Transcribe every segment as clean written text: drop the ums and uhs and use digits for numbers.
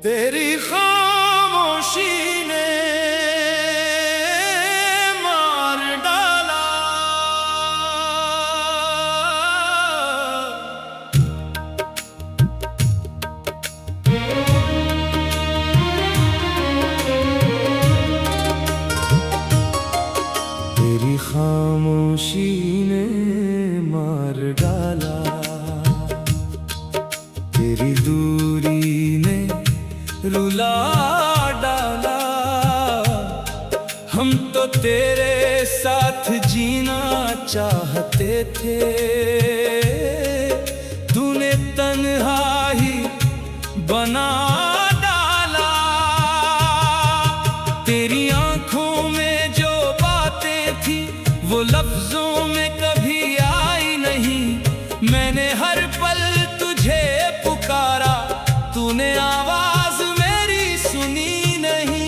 तेरी खामोशी ने मार डाला। तेरी खामोशी ने मार डाला, तेरी दूरी ने रुला डाला। हम तो तेरे साथ जीना चाहते थे, तूने तन्हाई बना डाला। तेरी आंखों में जो बातें थी वो लफ्जों में कभी आई नहीं। मैंने हर पल तुझे पुकारा, तूने आवाज मेरी सुनी नहीं।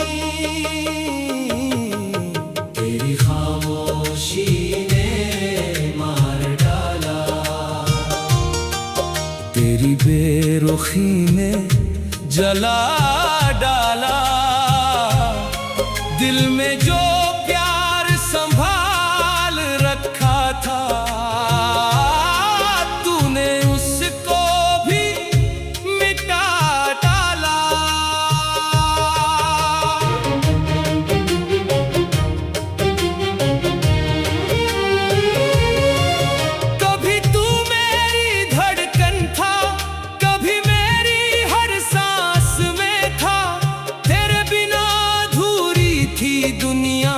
तेरी खामोशी ने मार डाला, तेरी बेरुखी ने जला डाला। दिल में जो प्यार संभाल रखा था, तूने उसको भी मिटा डाला। कभी तू मेरी धड़कन था, कभी मेरी हर सांस में था। तेरे बिना अधूरी थी दुनिया,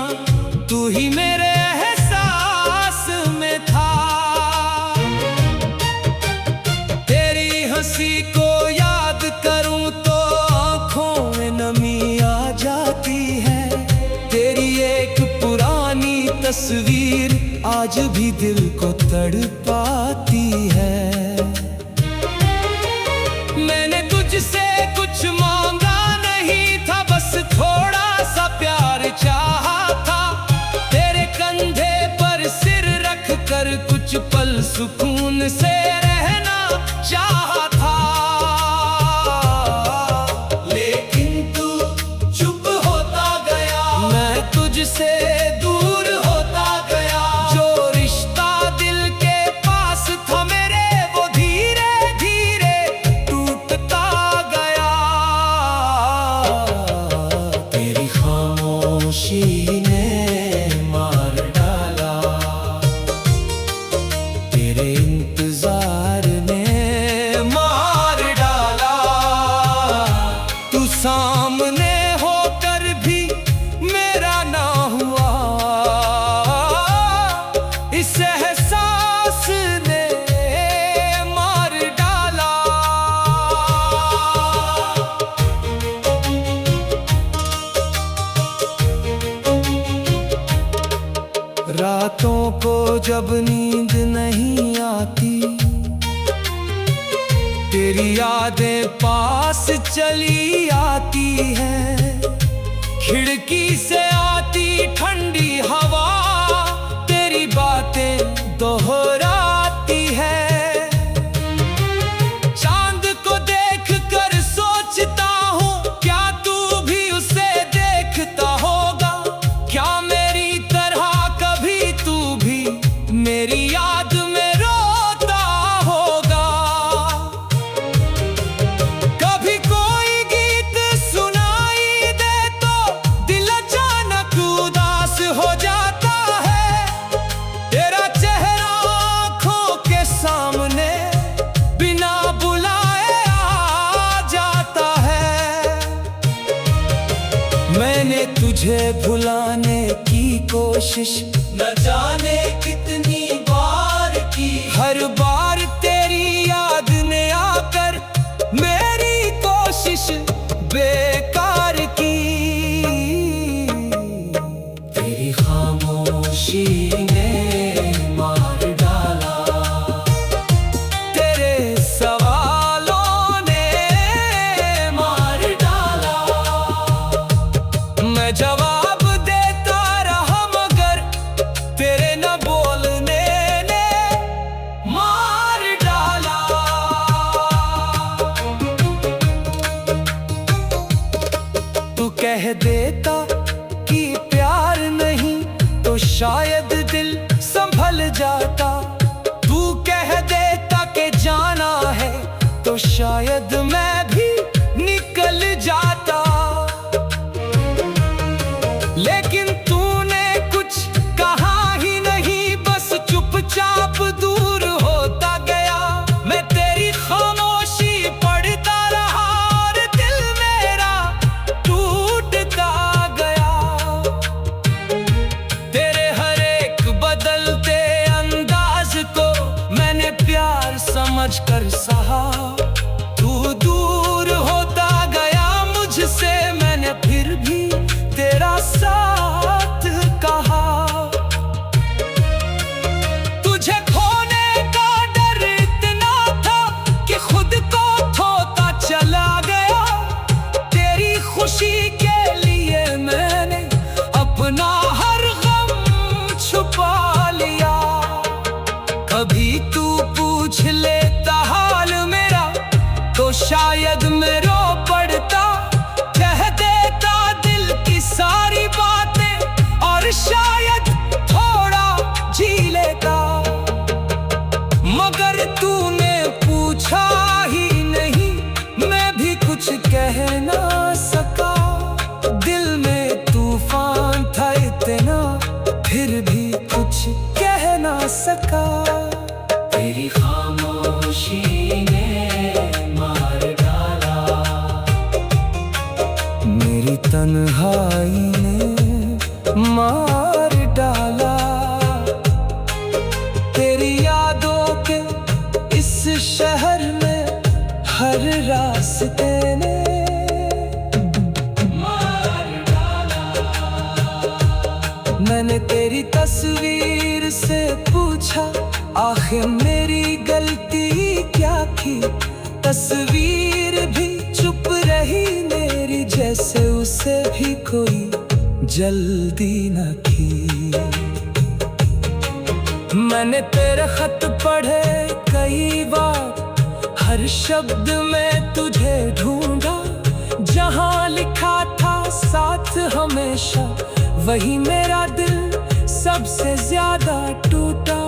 तू ही मेरे एहसास में था। तेरी हंसी को याद करूं तो आंखों में नमी आ जाती है। तेरी एक पुरानी तस्वीर आज भी दिल को तड़पाती है। मैंने तुझसे कुछ मांगा नहीं था, बस थोड़ा सा प्यार चाहा था। तेरे कंधे पर सिर रख कर कुछ पल सुकून से रहना चाहा था। लेकिन तू चुप होता गया, मैं तुझसे दूर होता गया। जो रिश्ता दिल के पास था मेरे, वो धीरे धीरे टूटता गया। तेरी खामोशी ने मार डाला, तेरे इंतजार ने मार डाला। तू सामने होकर भी मेरा ना हुआ, इस एहसास ने मार डाला। रातों को जब नींद नहीं आती, तेरी यादें पास चली आती है। खिड़की से आती ठंडी हवा, तेरी बातें दोहराती है। चांद को देख कर सोचता हूँ, क्या तू भी उसे देखता होगा? क्या मेरी तरह कभी तू भी मेरी याद में रोता होगा? कभी कोई गीत सुनाई दे तो दिल अचानक उदास हो जाता है। तेरा चेहरा आंखों के सामने बिना बुलाए आ जाता है। मैंने तुझे भुलाने की कोशिश न जाने कितनी बार की। हर बार तेरी याद ने आकर मेरी कोशिश बेकार की। तेरी खामोशी ने मार डाला, तेरे सवालों ने मार डाला। मैं जवाब देता रहा मगर तेरे न बोलने ने मार कह देता कि प्यार नहीं तो शायद दिल संभल जाता। तू कह देता कि जाना है तो शायद मैं भी निकल जाता। लेकिन तूने कुछ कहा ही नहीं, बस चुपचाप दूर होता गया। मैं तेरी खामोशी पढ़ता रहा और दिल मेरा टूटता गया। तेरे हर एक बदलते अंदाज को मैंने प्यार समझकर सहा। तू दूर होता गया मुझसे, मैंने फिर भी तेरा साथ कहा। तुझे खोने का डर इतना था कि खुद को खोता चला गया। तेरी खुशी के लिए मैंने अपना हर गम छुपा लिया। कभी तू पूछ लेता हाल मेरा तो शायद मैं रो पड़ता। कह देता दिल की सारी बातें और शायद थोड़ा जी लेता। मगर तूने पूछा ही नहीं, मैं भी कुछ कह ना सका। दिल में तूफान था इतना, फिर भी कुछ कह ना सका। तेरी खामोशी ने मार डाला, मेरी तन्हाई ने मार डाला। तेरी यादों के इस शहर में हर रास्ते ने मार डाला। मैंने तेरी तस्वीर से पूछा, आखिर मेरी गलती क्या थी। तस्वीर भी चुप रही मेरी, जैसे उसे भी कोई जल्दी न थी। मैंने तेरे खत पढ़े कई बार, हर शब्द में तुझे ढूंढा। जहां लिखा था साथ हमेशा, वही मेरा दिल सबसे ज्यादा टूटा।